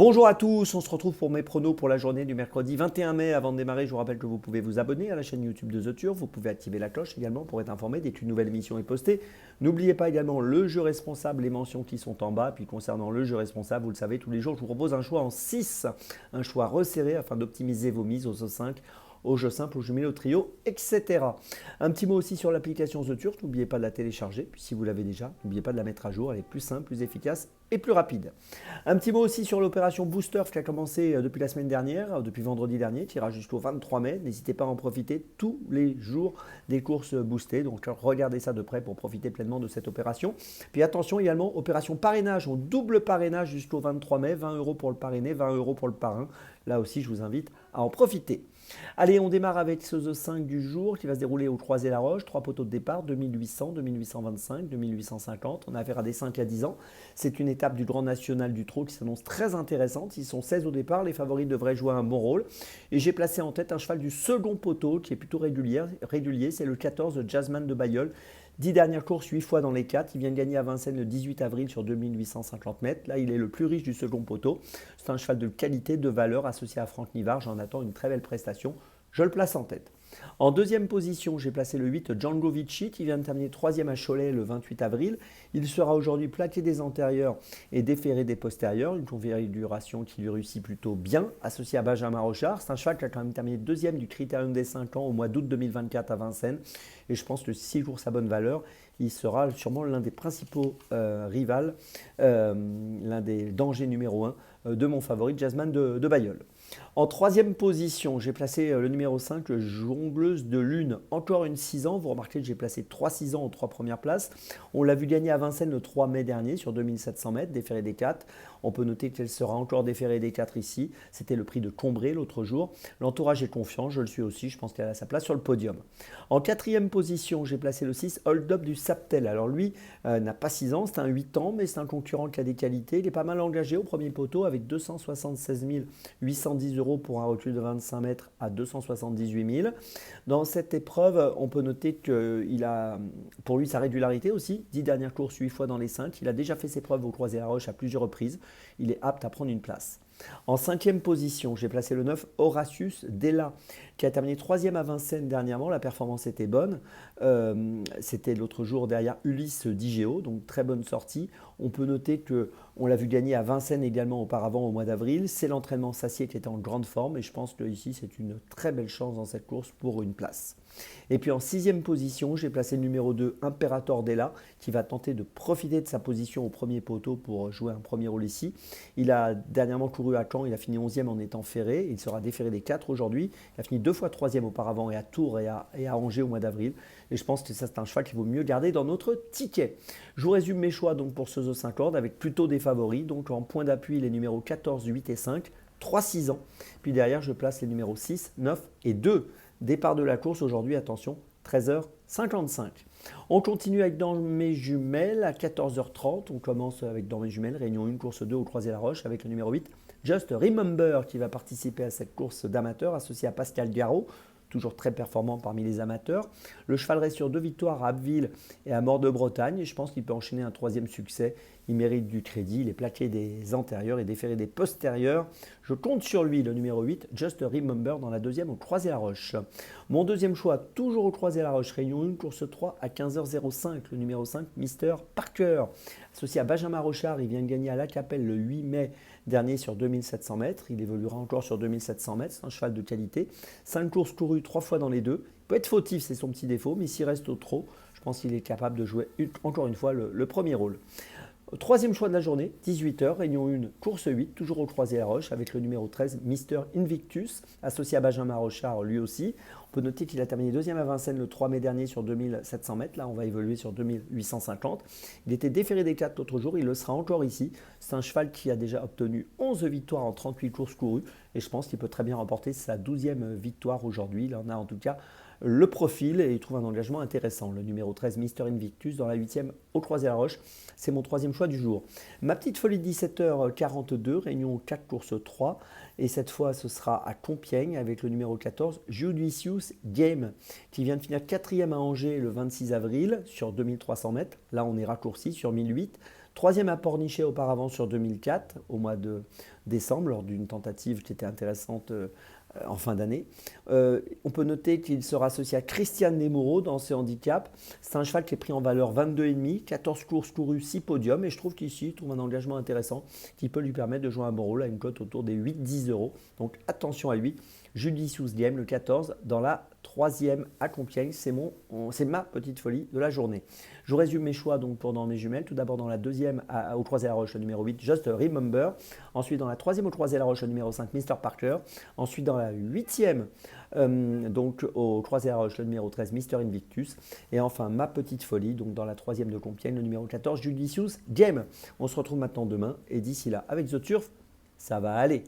Bonjour à tous, on se retrouve pour mes pronos pour la journée du mercredi 21 mai. Avant de démarrer, je vous rappelle que vous pouvez vous abonner à la chaîne YouTube de The Turf, vous pouvez activer la cloche également pour être informé dès qu'une nouvelle émission est postée. N'oubliez pas également le jeu responsable, les mentions qui sont en bas. Puis concernant le jeu responsable, vous le savez, tous les jours, je vous propose un choix en 6, un choix resserré afin d'optimiser vos mises aux 5 au jeu simple, au jumelé, au trio, etc. Un petit mot aussi sur l'application The Turf, n'oubliez pas de la télécharger, puis si vous l'avez déjà, n'oubliez pas de la mettre à jour, elle est plus simple, plus efficace et plus rapide. Un petit mot aussi sur l'opération Booster qui a commencé depuis la semaine dernière, depuis vendredi dernier, qui ira jusqu'au 23 mai. N'hésitez pas à en profiter tous les jours des courses boostées, donc regardez ça de près pour profiter pleinement de cette opération. Puis attention également, opération parrainage, on double parrainage jusqu'au 23 mai, 20 € pour le parrainé, 20 € pour le parrain. Là aussi, je vous invite à en profiter. Allez, on démarre avec ce The 5 du jour qui va se dérouler au Croisé-la-Roche. 3 poteaux de départ, 2800, 2825, 2850. On a affaire à des 5 à 10 ans. C'est une étape du Grand National du Trot qui s'annonce très intéressante. Ils sont 16 au départ. Les favoris devraient jouer un bon rôle. Et j'ai placé en tête un cheval du second poteau qui est plutôt régulier. C'est le 14 Jazzman de Bayeul. 10 dernières courses, 8 fois dans les 4. Il vient de gagner à Vincennes le 18 avril sur 2850 mètres. Là, il est le plus riche du second poteau. C'est un cheval de qualité, de valeur associé à Franck Nivard. J'en attends une très belle prestation. Je le place en tête. En deuxième position, j'ai placé le 8 Django Vici qui vient de terminer 3e à Cholet le 28 avril. Il sera aujourd'hui plaqué des antérieurs et déféré des postérieurs. Une configuration qui lui réussit plutôt bien, associé à Benjamin Rochard. C'est un cheval qui a quand même terminé 2e du Critérium des 5 ans au mois d'août 2024 à Vincennes. Et je pense que s'il joue sa bonne valeur, il sera sûrement l'un des principaux rivales, l'un des dangers numéro 1 de mon favori, Jazzman de Bayeul. En troisième position, j'ai placé le numéro 5, Jongleuse de Lune. Encore une 6 ans. Vous remarquez que j'ai placé 3 6 ans aux 3 premières places. On l'a vu gagner à Vincennes le 3 mai dernier sur 2700 mètres, déféré des 4. On peut noter qu'elle sera encore déférée des 4 ici. C'était le prix de Combré l'autre jour. L'entourage est confiant, je le suis aussi. Je pense qu'elle a sa place sur le podium. En quatrième position, j'ai placé le 6, Hold Up du Saptel. Alors lui n'a pas 6 ans, c'est un 8 ans, mais c'est un concurrent qui a des qualités. Il est pas mal engagé au premier poteau avec 276 810 € pour un recul de 25 mètres à 278 000. Dans cette épreuve, on peut noter qu'il a pour lui sa régularité aussi. 10 dernières courses, 8 fois dans les 5. Il a déjà fait ses preuves au Croisé-la-Roche à plusieurs reprises. Il est apte à prendre une place. En cinquième position, j'ai placé le 9 Horatius Della qui a terminé 3e à Vincennes dernièrement. La performance était bonne. C'était l'autre jour derrière Ulysse Digéo, donc très bonne sortie. On peut noter qu'on l'a vu gagner à Vincennes également auparavant au mois d'avril. C'est l'entraînement Sassier qui était en grande forme et je pense que ici c'est une très belle chance dans cette course pour une place. Et puis en sixième position, j'ai placé le numéro 2 Imperator Della qui va tenter de profiter de sa position au premier poteau pour jouer un premier rôle ici. Il a dernièrement couru à Caen, il a fini 11e en étant ferré. Il sera déféré des 4 aujourd'hui. Il a fini 2 fois 3e auparavant et à Tours et à Angers au mois d'avril. Et je pense que ça c'est un cheval qu'il vaut mieux garder dans notre ticket. Je vous résume mes choix donc pour ce The 50 avec plutôt des favoris. Donc en point d'appui les numéros 14, 8 et 5, 3-6 ans. Puis derrière je place les numéros 6, 9 et 2. Départ de la course aujourd'hui, attention, 13h55. On continue avec Dans mes jumelles à 14h30. On commence avec Dans mes jumelles, réunion 1, course 2 au Croisé-la-Roche avec le numéro 8, Just Remember qui va participer à cette course d'amateurs associé à Pascal Garot, toujours très performant parmi les amateurs. Le cheval reste sur 2 victoires à Abbeville et à Mort-de-Bretagne et je pense qu'il peut enchaîner un 3e succès. Il mérite du crédit, il est plaqué des antérieurs et déféré des postérieurs. Je compte sur lui, le numéro 8, Just Remember dans la 2e au Croisé-la-Roche. Mon deuxième choix, toujours au Croisé-la-Roche, réunion 1, course 3 à 15h05, le numéro 5, Mister Parker. Associé à Benjamin Rochard, il vient de gagner à La Capelle le 8 mai dernier sur 2700 mètres. Il évoluera encore sur 2700 mètres, c'est un cheval de qualité. 5 courses courues, 3 fois dans les 2. Il peut être fautif, c'est son petit défaut, mais s'il reste au trot, je pense qu'il est capable de jouer encore une fois le premier rôle. Troisième choix de la journée, 18h, réunion 1, course 8, toujours au Croisé-la-Roche avec le numéro 13, Mister Invictus, associé à Benjamin Rochard lui aussi. On peut noter qu'il a terminé 2e à Vincennes le 3 mai dernier sur 2700 mètres. Là, on va évoluer sur 2850. Il était déféré des 4 l'autre jour, il le sera encore ici. C'est un cheval qui a déjà obtenu 11 victoires en 38 courses courues et je pense qu'il peut très bien remporter sa 12e victoire aujourd'hui. Il en a en tout cas le profil et il trouve un engagement intéressant. Le numéro 13, Mister Invictus, dans la 8e au Croisé-la-Roche. C'est mon 3e choix du jour. Ma petite folie de 17h42, réunion 4 course 3. Et cette fois, ce sera à Compiègne avec le numéro 14, Judicious Game, qui vient de finir 4e à Angers le 26 avril sur 2300 mètres. Là, on est raccourci sur 1008. Troisième à Pornichet auparavant sur 2004, au mois de décembre, lors d'une tentative qui était intéressante en fin d'année. On peut noter qu'il sera associé à Christian Nemoro dans ses handicaps. C'est un cheval qui est pris en valeur 22,5, 14 courses courues, 6 podiums. Et je trouve qu'ici, il trouve un engagement intéressant qui peut lui permettre de jouer un bon rôle à une cote autour des 8-10 euros. Donc attention à lui. Judicious Game, le 14, dans la troisième à Compiègne. C'est ma petite folie de la journée. Je résume mes choix donc pour dans mes jumelles. Tout d'abord dans la deuxième au Croisé-la-Roche, le numéro 8, Just Remember. Ensuite dans la troisième au Croisé-la-Roche, le numéro 5, Mr. Parker. Ensuite dans la huitième, donc au Croisé-la-Roche, le numéro 13, Mr. Invictus. Et enfin ma petite folie, donc dans la troisième de Compiègne, le numéro 14, Judicious Game. On se retrouve maintenant demain. Et d'ici là, avec The Turf, ça va aller.